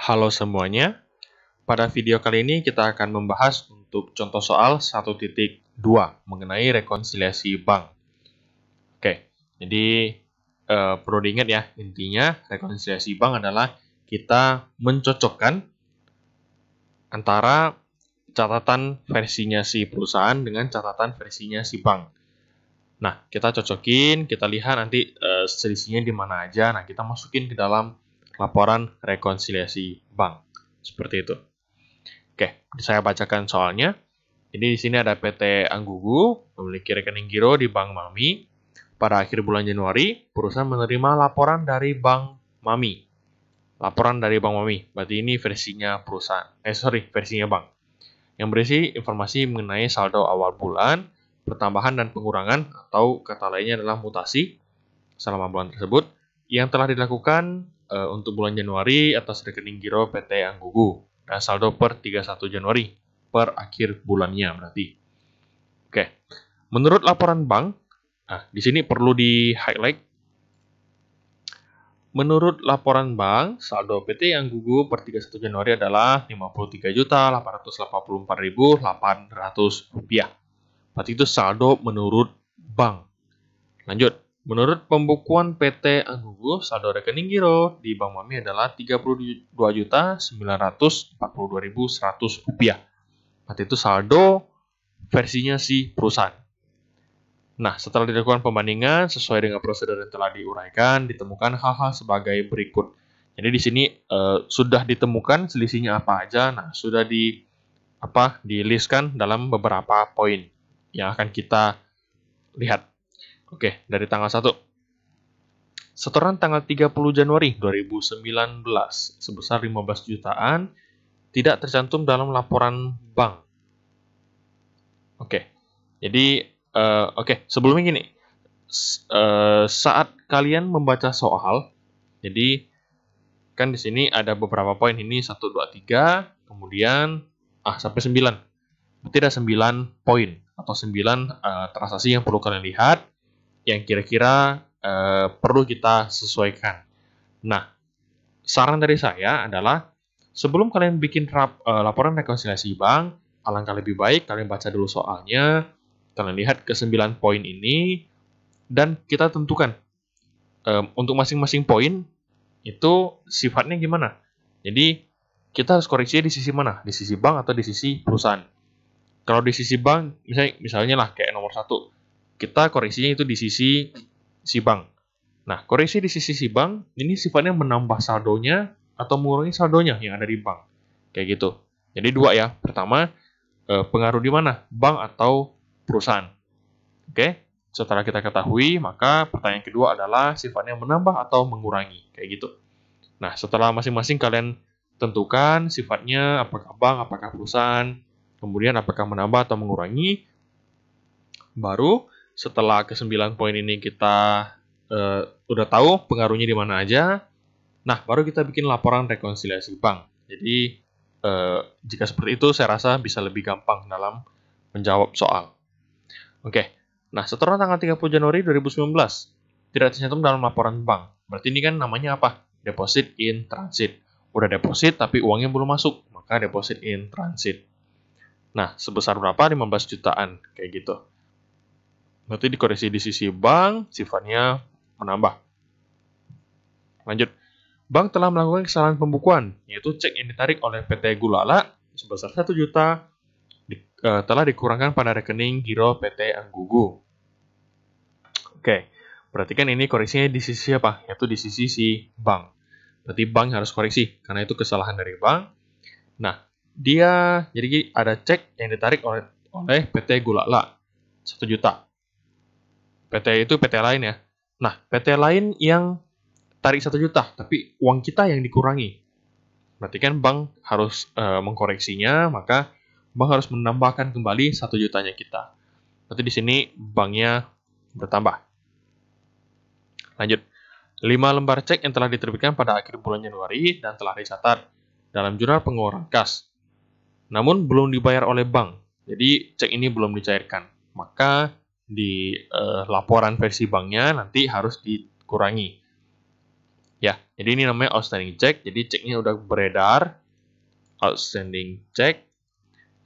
Halo semuanya, pada video kali ini kita akan membahas untuk contoh soal 1.2 mengenai rekonsiliasi bank. Oke, jadi perlu diingat ya, intinya rekonsiliasi bank adalah kita mencocokkan antara catatan versinya si perusahaan dengan catatan versinya si bank. Nah, kita cocokin, kita lihat nanti selisihnya di mana aja. Nah, kita masukin ke dalam laporan rekonsiliasi bank. Seperti itu. Oke, saya bacakan soalnya. Jadi di sini ada PT Anggugu memiliki rekening giro di Bank Mami. Pada akhir bulan Januari, perusahaan menerima laporan dari Bank Mami. Laporan dari Bank Mami, berarti ini versinya perusahaan. Versinya bank. Yang berisi informasi mengenai saldo awal bulan, pertambahan dan pengurangan, atau kata lainnya adalah mutasi selama bulan tersebut, yang telah dilakukan untuk bulan Januari atas rekening giro PT Anggugu. Dan saldo per 31 Januari, per akhir bulannya berarti. Oke, menurut laporan bank, di sini perlu di-highlight. Menurut laporan bank, saldo PT Anggugu per 31 Januari adalah Rp53.884.800. Berarti itu saldo menurut bank. Lanjut, menurut pembukuan PT Anggugu, saldo rekening giro di Bank Mami adalah Rp32.942.100. Berarti itu saldo versinya si perusahaan. Nah, setelah dilakukan pembandingan sesuai dengan prosedur yang telah diuraikan, ditemukan hal-hal sebagai berikut. Jadi di sini sudah ditemukan selisihnya apa aja. Nah, sudah di-listkan dalam beberapa poin yang akan kita lihat. Oke, dari tanggal 1. Setoran tanggal 30 Januari 2019 sebesar 15 jutaan tidak tercantum dalam laporan bank. Oke, jadi sebelumnya gini, saat kalian membaca soal, jadi kan di sini ada beberapa poin ini 1, 2, 3, kemudian sampai 9. Berarti ada 9 poin atau 9 transaksi yang perlu kalian lihat, yang kira-kira perlu kita sesuaikan. Nah, saran dari saya adalah sebelum kalian bikin laporan rekonsiliasi bank, alangkah lebih baik kalian baca dulu soalnya, kalian lihat ke 9 poin ini, dan kita tentukan untuk masing-masing poin itu sifatnya gimana. Jadi kita harus koreksi di sisi mana? Di sisi bank atau di sisi perusahaan? Kalau di sisi bank, misalnya lah kayak nomor 1, kita koreksinya itu di sisi si bank. Nah, koreksi di sisi si bank, ini sifatnya menambah saldonya atau mengurangi saldonya yang ada di bank. Kayak gitu. Jadi 2 ya. Pertama, pengaruh di mana? Bank atau perusahaan. Oke, setelah kita ketahui, maka pertanyaan kedua adalah sifatnya menambah atau mengurangi. Kayak gitu. Nah, setelah masing-masing kalian tentukan sifatnya apakah bank, apakah perusahaan, kemudian apakah menambah atau mengurangi, baru setelah ke-9 poin ini kita udah tahu pengaruhnya di mana aja, nah baru kita bikin laporan rekonsiliasi bank. Jadi jika seperti itu saya rasa bisa lebih gampang dalam menjawab soal. Oke, nah setelah tanggal 30 Januari 2019 tidak tercantum dalam laporan bank. Berarti ini kan namanya apa? Deposit in transit. Udah deposit tapi uangnya belum masuk, maka deposit in transit. Nah, sebesar berapa? 15 jutaan, kayak gitu. Berarti dikoreksi di sisi bank, sifatnya menambah. Lanjut. Bank telah melakukan kesalahan pembukuan, yaitu cek yang ditarik oleh PT Gulala sebesar 1 juta telah dikurangkan pada rekening giro PT Anggugu. Oke, berarti kan ini koreksinya di sisi apa? Yaitu di sisi si bank. Berarti bank harus koreksi, karena itu kesalahan dari bank. Nah, jadi ada cek yang ditarik oleh PT Gulala 1 juta. PT itu PT lain ya. Nah, PT lain yang tarik 1 juta, tapi uang kita yang dikurangi. Berarti kan bank harus mengkoreksinya, maka bank harus menambahkan kembali 1 jutanya kita. Berarti di sini banknya bertambah. Lanjut. 5 lembar cek yang telah diterbitkan pada akhir bulan Januari dan telah dicatat dalam jurnal pengeluaran kas. Namun belum dibayar oleh bank. Jadi cek ini belum dicairkan. Maka di laporan versi banknya nanti harus dikurangi. Ya, Jadi ini namanya outstanding check. Jadi ceknya udah beredar. Outstanding check.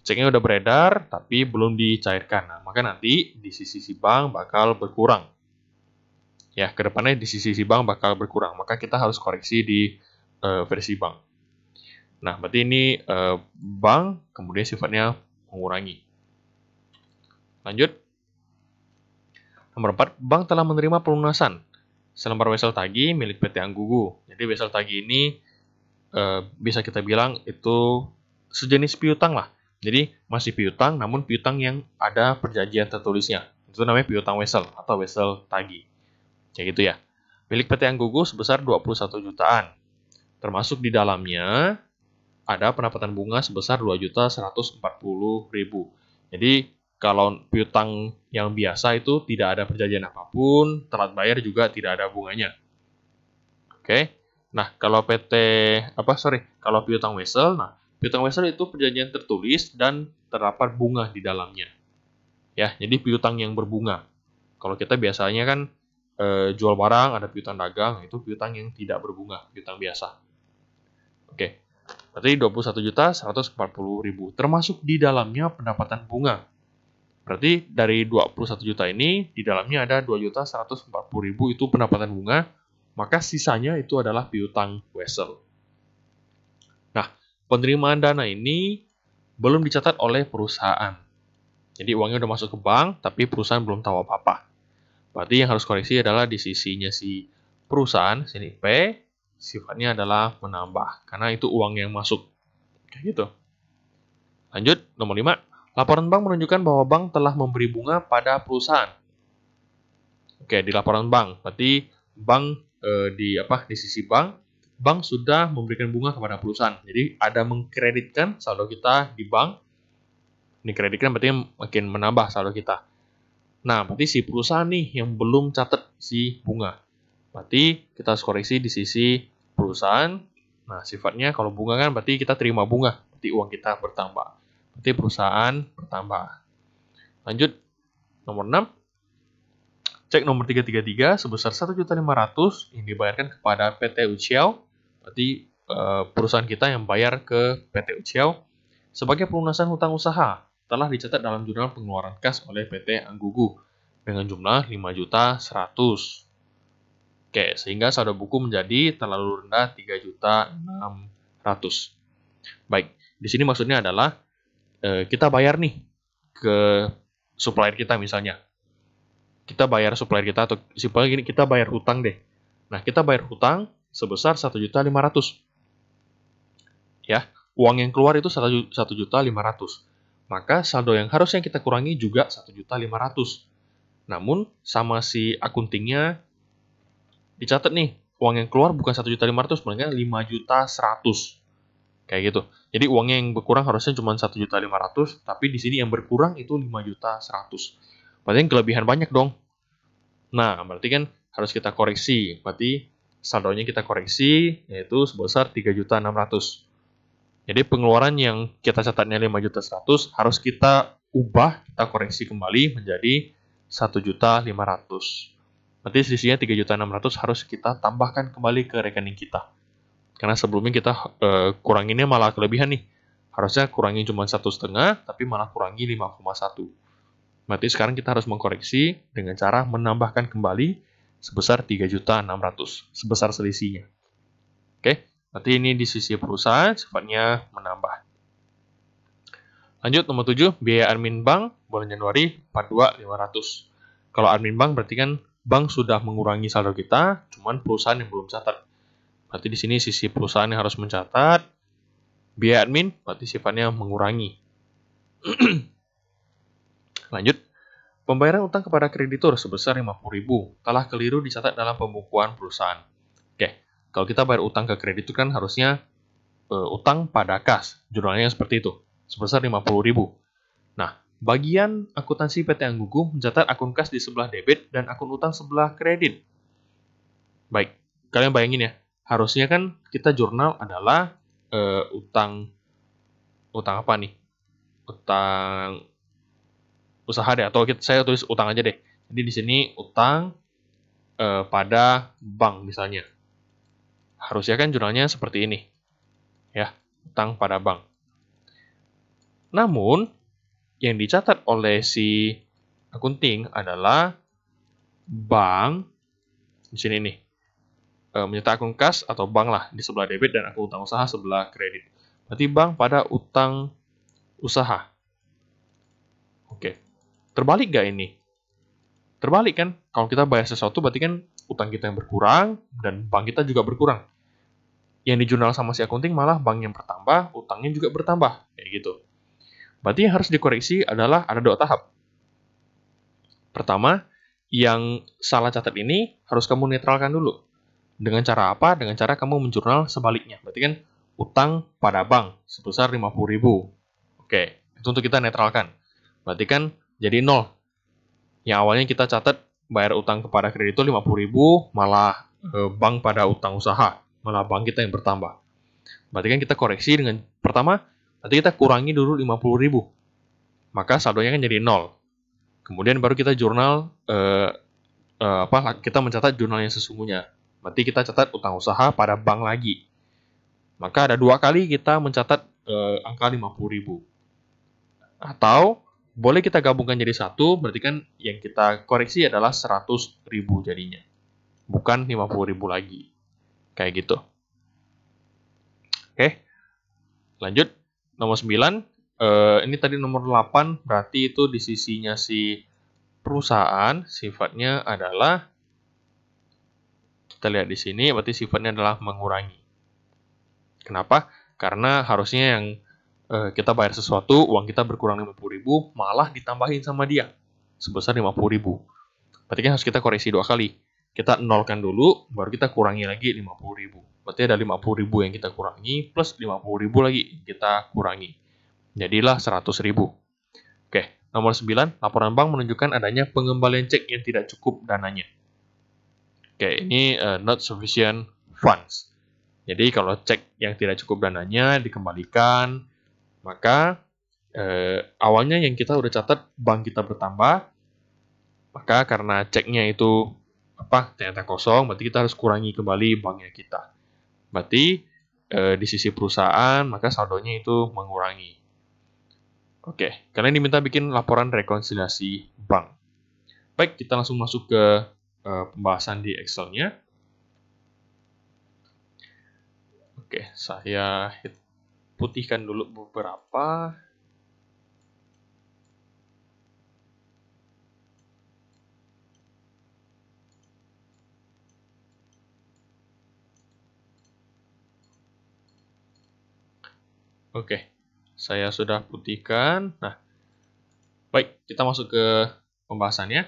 Ceknya udah beredar, tapi belum dicairkan. Nah, maka nanti di sisi si bank bakal berkurang. Ya, kedepannya di sisi si bank bakal berkurang. Maka kita harus koreksi di versi bank. Nah, berarti ini bank kemudian sifatnya mengurangi. Lanjut. Nomor 4, bank telah menerima pelunasan selembar wesel tagih milik PT Anggugu. Jadi wesel tagih ini bisa kita bilang itu sejenis piutang lah. Jadi masih piutang, namun piutang yang ada perjanjian tertulisnya. Itu namanya piutang wesel atau wesel tagih. Kayak gitu ya. Milik PT Anggugu sebesar 21 jutaan. Termasuk di dalamnya ada pendapatan bunga sebesar 2.140.000. Jadi kalau piutang yang biasa itu tidak ada perjanjian apapun, telat bayar juga tidak ada bunganya. Oke. Nah, kalau kalau piutang wesel, piutang wesel itu perjanjian tertulis dan terdapat bunga di dalamnya. Ya, jadi piutang yang berbunga. Kalau kita biasanya kan jual barang ada piutang dagang, itu piutang yang tidak berbunga, piutang biasa. Oke. Berarti 21.140.000 termasuk di dalamnya pendapatan bunga. Berarti dari 21 juta ini, di dalamnya ada 2.140.000 itu pendapatan bunga, maka sisanya itu adalah piutang wesel. Nah, penerimaan dana ini belum dicatat oleh perusahaan. Jadi uangnya udah masuk ke bank, tapi perusahaan belum tahu apa-apa. Berarti yang harus koreksi adalah di sisinya si perusahaan, sini P, sifatnya adalah menambah, karena itu uang yang masuk. Kayak gitu. Lanjut, nomor 5. Laporan bank menunjukkan bahwa bank telah memberi bunga pada perusahaan. Oke, di laporan bank. Berarti bank di sisi bank sudah memberikan bunga kepada perusahaan. Jadi ada mengkreditkan saldo kita di bank. Dikreditkan berarti makin menambah saldo kita. Nah, berarti si perusahaan nih yang belum catat si bunga. Berarti kita harus koreksi di sisi perusahaan. Nah, sifatnya kalau bunga kan berarti kita terima bunga. Berarti uang kita bertambah. Berarti perusahaan bertambah. Lanjut, nomor 6. Cek nomor 333 sebesar 1.500.000 yang dibayarkan kepada PT Uciao. Berarti perusahaan kita yang bayar ke PT Uciao sebagai pelunasan hutang usaha telah dicatat dalam jurnal pengeluaran kas oleh PT Anggugu dengan jumlah 5.100.000. Oke, sehingga saldo buku menjadi terlalu rendah 3.600.000. Baik, di sini maksudnya adalah kita bayar nih ke supplier kita misalnya. Kita bayar supplier kita atau simpelnya gini, kita bayar hutang deh. Nah, kita bayar hutang sebesar 1.500.000. Ya, uang yang keluar itu 1.500.000. Maka saldo yang harusnya kita kurangi juga 1.500.000. Namun sama si akuntingnya dicatat nih, uang yang keluar bukan 1.500.000, melainkan 5.100.000. Kayak gitu. Jadi uangnya yang berkurang harusnya cuma 1.500.000, tapi di sini yang berkurang itu 5.100.000. Berarti yang kelebihan banyak dong. Nah, berarti kan harus kita koreksi. Berarti saldonya kita koreksi, yaitu sebesar 3.600.000. Jadi pengeluaran yang kita catatnya 5.100.000 harus kita ubah, kita koreksi kembali menjadi 1.500.000. Berarti sisinya 3.600.000 harus kita tambahkan kembali ke rekening kita. Karena sebelumnya kita kuranginnya malah kelebihan nih. Harusnya kurangi cuma 1,5, tapi malah kurangi 5,1. Berarti sekarang kita harus mengkoreksi dengan cara menambahkan kembali sebesar 3.600.000. Sebesar selisihnya. Oke, berarti ini di sisi perusahaan sifatnya menambah. Lanjut, nomor 7. Biaya admin bank bulan Januari 42.500. Kalau admin bank berarti kan bank sudah mengurangi saldo kita, cuman perusahaan yang belum catat. Berarti di sini sisi perusahaan yang harus mencatat. Biaya admin berarti sifatnya mengurangi. Lanjut. Pembayaran utang kepada kreditur sebesar 50.000 telah keliru dicatat dalam pembukuan perusahaan. Oke, kalau kita bayar utang ke kreditur kan harusnya utang pada kas. Jurnalnya seperti itu. Sebesar 50.000. Nah, bagian akuntansi PT Anggugu mencatat akun kas di sebelah debit dan akun utang sebelah kredit. Baik, kalian bayangin ya. Harusnya kan kita jurnal adalah utang apa nih? Utang usaha deh, atau saya tulis utang aja deh. Jadi di sini utang pada bank misalnya. Harusnya kan jurnalnya seperti ini. Ya, utang pada bank. Namun, yang dicatat oleh si akunting adalah bank di sini nih. Mencetak akun kas atau bank lah di sebelah debit dan akun utang usaha sebelah kredit. Berarti bank pada utang usaha. Oke. Terbalik nggak ini? Terbalik kan? Kalau kita bayar sesuatu berarti kan utang kita yang berkurang dan bank kita juga berkurang. Yang di jurnal sama si akunting malah bank yang bertambah, utangnya juga bertambah. Kayak gitu. Berarti yang harus dikoreksi adalah ada 2 tahap. Pertama, yang salah catat ini harus kamu netralkan dulu. Dengan cara apa? Dengan cara kamu menjurnal sebaliknya. Berarti kan utang pada bank sebesar 50.000. Oke, itu untuk kita netralkan. Berarti kan jadi 0. Yang awalnya kita catat bayar utang kepada kreditur 50.000, malah bank pada utang usaha. Malah bank kita yang bertambah. Berarti kan kita koreksi dengan pertama, nanti kita kurangi dulu 50.000. Maka saldonya kan jadi 0. Kemudian baru kita jurnal, kita mencatat jurnal yang sesungguhnya. Berarti kita catat utang usaha pada bank lagi. Maka ada 2 kali kita mencatat angka 50.000. Atau boleh kita gabungkan jadi 1, berarti kan yang kita koreksi adalah 100.000 jadinya. Bukan 50.000 lagi. Kayak gitu. Oke. Lanjut. Nomor 9. Ini tadi nomor 8, berarti itu di sisinya si perusahaan, sifatnya adalah, kita lihat di sini, berarti sifatnya adalah mengurangi. Kenapa? Karena harusnya yang kita bayar sesuatu, uang kita berkurang 50.000, malah ditambahin sama dia sebesar 50.000. Berarti kan harus kita koreksi 2 kali. Kita nolkan dulu, baru kita kurangi lagi 50.000. Berarti ada 50.000 yang kita kurangi, plus 50.000 lagi kita kurangi. Jadilah 100.000. Oke, nomor 9, laporan bank menunjukkan adanya pengembalian cek yang tidak cukup dananya. Oke, ini not sufficient funds. Jadi kalau cek yang tidak cukup dananya dikembalikan, maka awalnya yang kita udah catat bank kita bertambah, maka karena ceknya itu ternyata kosong, berarti kita harus kurangi kembali banknya kita. Berarti di sisi perusahaan, maka saldonya itu mengurangi. Oke, kalian diminta bikin laporan rekonsiliasi bank. Baik, kita langsung masuk ke pembahasan di Excel-nya. Oke, saya putihkan dulu beberapa. Oke, saya sudah putihkan. Nah, baik, kita masuk ke pembahasannya.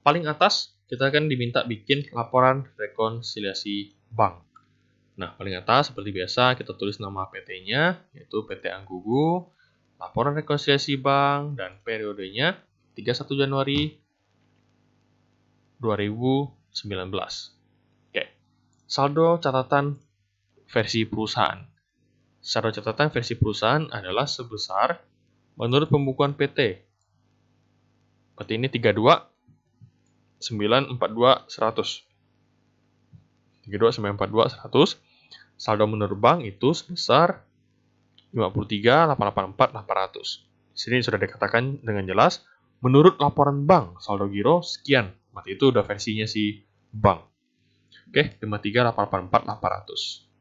Paling atas, kita akan diminta bikin laporan rekonsiliasi bank. Nah, paling atas, seperti biasa, kita tulis nama PT-nya, yaitu PT Anggugu, laporan rekonsiliasi bank, dan periodenya 31 Januari 2019. Oke, saldo catatan versi perusahaan. Saldo catatan versi perusahaan adalah sebesar menurut pembukuan PT. Berarti ini 32 942 100. 32 942 100. Saldo menurut bank itu sebesar 53 884 800. Di sini sudah dikatakan dengan jelas menurut laporan bank saldo giro sekian. Berarti itu udah versinya si bank. Oke, 53 884 800.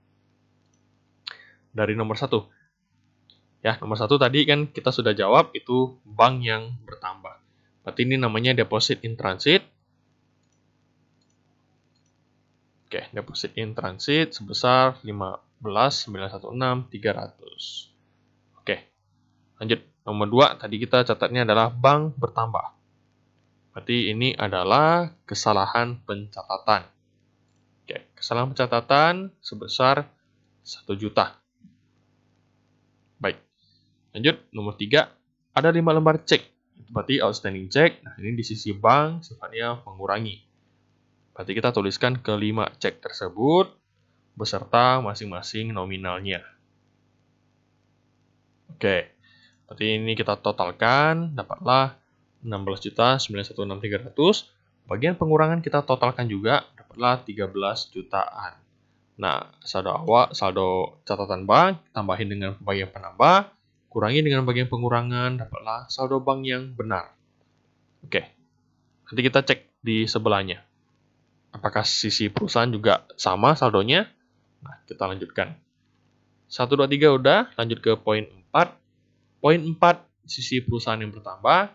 Dari nomor 1. Ya, nomor 1 tadi kan kita sudah jawab itu bank yang bertambah. Berarti ini namanya deposit in transit. Oke, deposit in transit sebesar 15.916.300. Oke, lanjut. Nomor 2, tadi kita catatnya adalah bank bertambah. Berarti ini adalah kesalahan pencatatan. Oke, kesalahan pencatatan sebesar 1 juta. Baik, lanjut. Nomor 3, ada 5 lembar cek. Berarti outstanding cek. Nah, ini di sisi bank sifatnya mengurangi. Berarti kita tuliskan ke-5 cek tersebut beserta masing-masing nominalnya. Oke, berarti ini kita totalkan, dapatlah 16.916.300. Bagian pengurangan kita totalkan juga, dapatlah 13 jutaan. Nah, saldo catatan bank, tambahin dengan bagian penambah, kurangi dengan bagian pengurangan, dapatlah saldo bank yang benar. Oke, nanti kita cek di sebelahnya. Apakah sisi perusahaan juga sama saldonya? Nah, kita lanjutkan. 1, 2, 3 udah, lanjut ke poin 4. Poin 4, sisi perusahaan yang bertambah.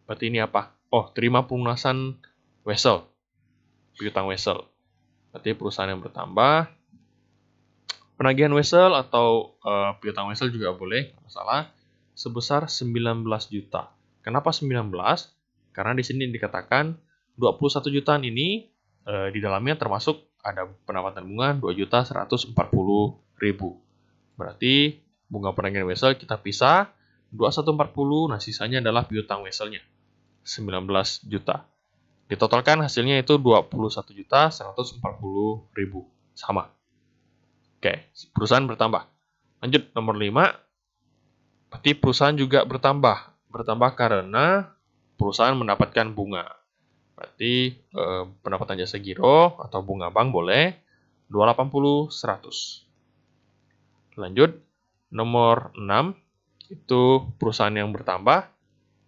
Berarti ini apa? Oh, terima pelunasan wesel, piutang wesel. Berarti perusahaan yang bertambah. Penagihan wesel atau piutang wesel juga boleh, masalah, sebesar 19 juta. Kenapa 19? Karena di sini dikatakan 21 jutaan ini di dalamnya termasuk ada pendapatan bunga 2.140.000. Berarti bunga penagihan wesel kita pisah 2140, nah sisanya adalah piutang weselnya 19 juta. Ditotalkan hasilnya itu 21.140.000. Sama. Oke, perusahaan bertambah. Lanjut, nomor 5. Berarti perusahaan juga bertambah. Bertambah karena perusahaan mendapatkan bunga. Berarti pendapatan jasa giro atau bunga bank boleh 280, 100. Lanjut, nomor 6. Itu perusahaan yang bertambah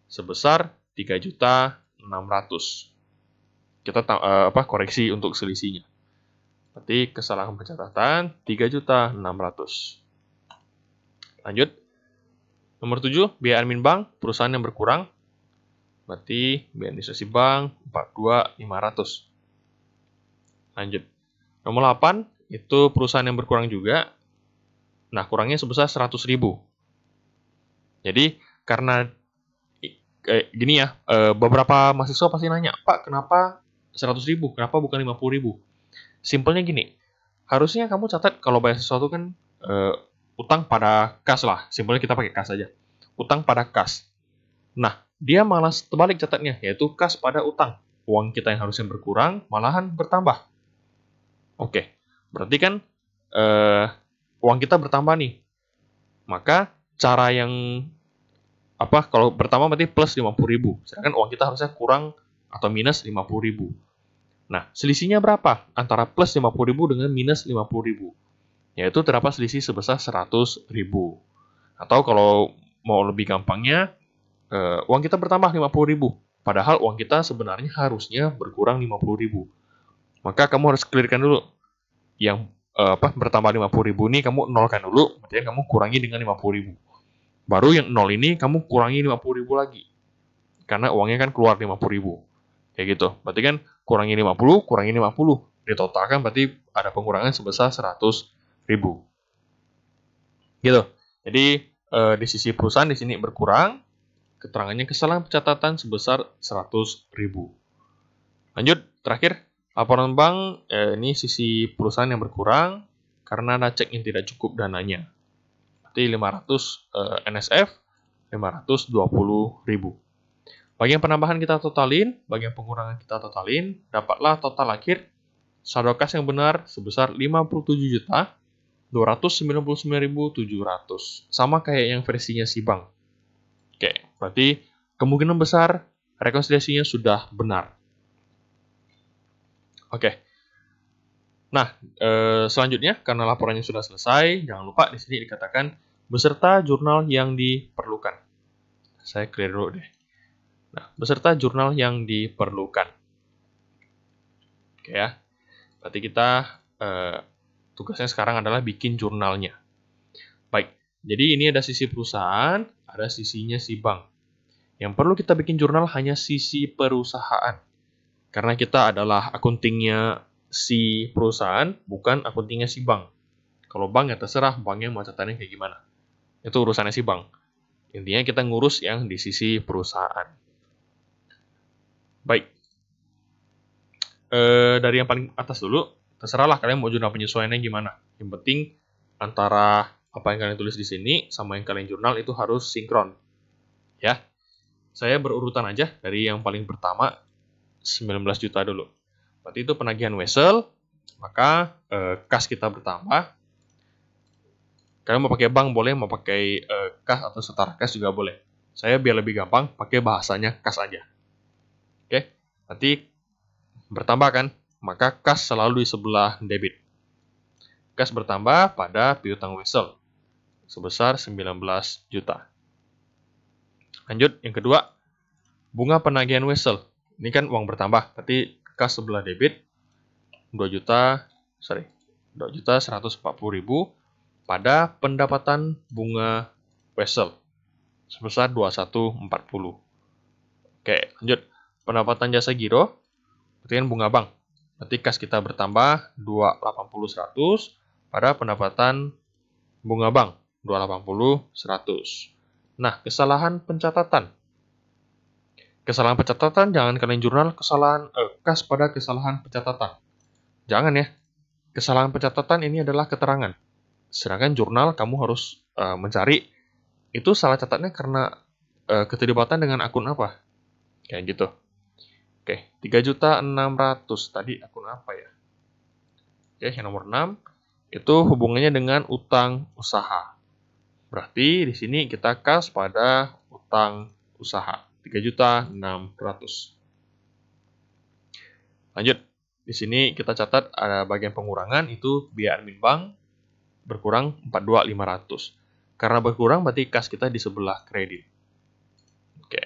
sebesar 3.600.000. Kita koreksi untuk selisihnya. Berarti kesalahan pencatatan 3.600.000. Lanjut. Nomor 7, biaya admin bank, perusahaan yang berkurang. Berarti biaya administrasi bank 42.500. Lanjut. Nomor 8, itu perusahaan yang berkurang juga. Nah, kurangnya sebesar 100.000. Jadi, karena gini ya, beberapa mahasiswa pasti nanya, Pak, kenapa 100.000? Kenapa bukan 50.000? Simpelnya gini, harusnya kamu catat kalau bayar sesuatu kan utang pada kas lah. Simpelnya kita pakai kas aja. Utang pada kas. Nah, dia malah terbalik catatnya, yaitu kas pada utang. Uang kita yang harusnya berkurang, malahan bertambah. Oke, berarti kan uang kita bertambah nih. Maka cara yang kalau bertambah berarti plus 50.000. Sedangkan uang kita harusnya kurang atau minus 50.000. Nah, selisihnya berapa? Antara plus 50.000 dengan minus 50.000. Yaitu terdapat selisih sebesar 100.000. Atau kalau mau lebih gampangnya, uang kita bertambah 50.000. Padahal uang kita sebenarnya harusnya berkurang 50.000. Maka kamu harus clearkan dulu. Yang bertambah 50.000 ini kamu nolkan dulu. Kemudian kamu kurangi dengan 50.000. Baru yang nol ini kamu kurangi 50.000 lagi. Karena uangnya kan keluar 50.000. Kayak gitu. Berarti kan kurangi 50, kurangi 50. Ditotalkan berarti ada pengurangan sebesar 100.000. Gitu. Jadi di sisi perusahaan di sini berkurang. Keterangannya kesalahan pencatatan sebesar 100.000. Lanjut, terakhir. Laporan bank, ini sisi perusahaan yang berkurang karena ada cek yang tidak cukup dananya. Berarti 500 NSF, 520.000. Bagian penambahan kita totalin, bagian pengurangan kita totalin, dapatlah total akhir saldo kas yang benar sebesar 57.299.700. Sama kayak yang versinya si bank. Oke, berarti kemungkinan besar rekonsiliasinya sudah benar. Oke. Nah, selanjutnya karena laporannya sudah selesai, jangan lupa di sini dikatakan beserta jurnal yang diperlukan. Saya clear dulu deh. Nah, beserta jurnal yang diperlukan. Oke ya. Berarti kita tugasnya sekarang adalah bikin jurnalnya. Baik. Jadi ini ada sisi perusahaan, ada sisinya si bank. Yang perlu kita bikin jurnal hanya sisi perusahaan. Karena kita adalah akuntingnya si perusahaan, bukan akuntingnya si bank. Kalau bank ya terserah banknya mau catatannya kayak gimana. Itu urusannya si bank. Intinya kita ngurus yang di sisi perusahaan. Baik. Dari yang paling atas dulu, terserahlah kalian mau jurnal penyesuaiannya gimana. Yang penting antara apa yang kalian tulis di sini sama yang kalian jurnal itu harus sinkron. Ya. Saya berurutan aja dari yang paling pertama 19 juta dulu. Berarti itu penagihan wesel, maka kas kita bertambah. Kalian mau pakai bank boleh, mau pakai kas atau setara kas juga boleh. Saya biar lebih gampang pakai bahasanya kas aja. Oke, nanti bertambah kan, maka kas selalu di sebelah debit. kas bertambah pada piutang wesel sebesar 19 juta. Lanjut, yang kedua, bunga penagihan wesel. Ini kan uang bertambah, berarti kas sebelah debit 2.140.000 pada pendapatan bunga wesel sebesar 2140. Oke, lanjut. Pendapatan jasa giro, berarti kan bunga bank. Berarti kas kita bertambah 280.100 pada pendapatan bunga bank 280.100. Nah, kesalahan pencatatan. Kesalahan pencatatan jangan kalian jurnal kas pada kesalahan pencatatan. Jangan ya. Kesalahan pencatatan ini adalah keterangan. Sedangkan jurnal kamu harus mencari itu salah catatnya karena keterlibatan dengan akun apa. Kayak gitu. Oke, 3.600.000 tadi akun apa ya? Oke, yang nomor 6 itu hubungannya dengan utang usaha. Berarti di sini kita kas pada utang usaha 3.600.000. Lanjut, di sini kita catat ada bagian pengurangan itu biaya admin bank berkurang 42.500. Karena berkurang berarti kas kita di sebelah kredit. Oke,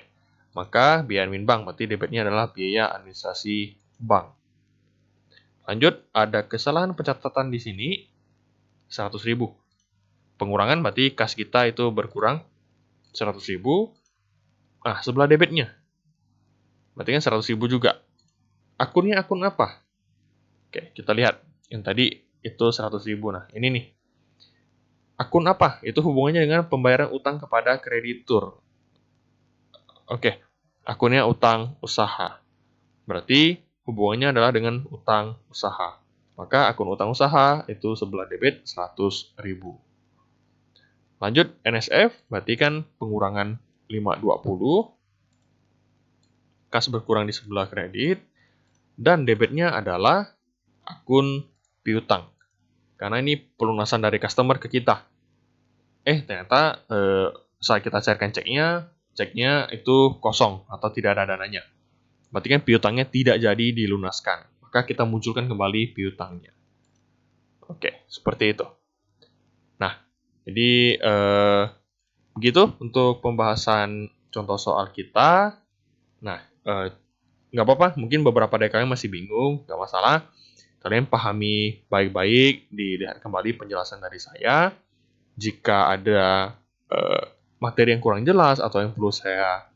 maka biaya admin bank berarti debitnya adalah biaya administrasi bank. Lanjut, ada kesalahan pencatatan di sini 100.000. Pengurangan berarti kas kita itu berkurang 100.000. Nah, sebelah debitnya berarti kan 100.000 juga. Akunnya akun apa? Oke, kita lihat. Yang tadi itu 100.000. Nah, ini nih. Akun apa? Itu hubungannya dengan pembayaran utang kepada kreditur. Oke, akunnya utang usaha. Berarti hubungannya adalah dengan utang usaha. Maka akun utang usaha itu sebelah debit 100.000. Lanjut, NSF berarti kan pengurangan 520. Kas berkurang di sebelah kredit. Dan debitnya adalah akun piutang. Karena ini pelunasan dari customer ke kita. Ternyata saat kita cairkan ceknya itu kosong atau tidak ada dananya. Berarti kan piutangnya tidak jadi dilunaskan. Maka kita munculkan kembali piutangnya. Oke, seperti itu. Nah, jadi begitu untuk pembahasan contoh soal kita. Nah, nggak apa-apa, mungkin beberapa dari kalian masih bingung, nggak masalah. Kalian pahami baik-baik, dilihat kembali penjelasan dari saya. Jika ada materi yang kurang jelas atau yang perlu saya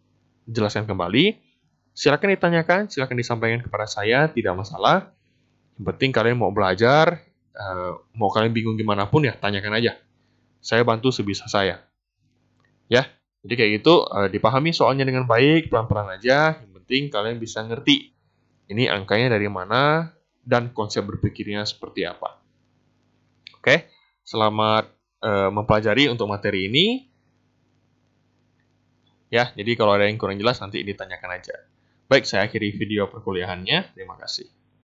jelaskan kembali, silakan ditanyakan, silakan disampaikan kepada saya, tidak masalah. Yang penting kalian mau belajar, mau kalian bingung gimana pun ya, tanyakan aja. Saya bantu sebisa saya. Ya, jadi kayak gitu, dipahami soalnya dengan baik, pelan-pelan aja. Yang penting kalian bisa ngerti ini angkanya dari mana dan konsep berpikirnya seperti apa. Oke, selamat mempelajari untuk materi ini. Ya, jadi kalau ada yang kurang jelas nanti ditanyakan aja. Baik, saya akhiri video perkuliahannya. Terima kasih.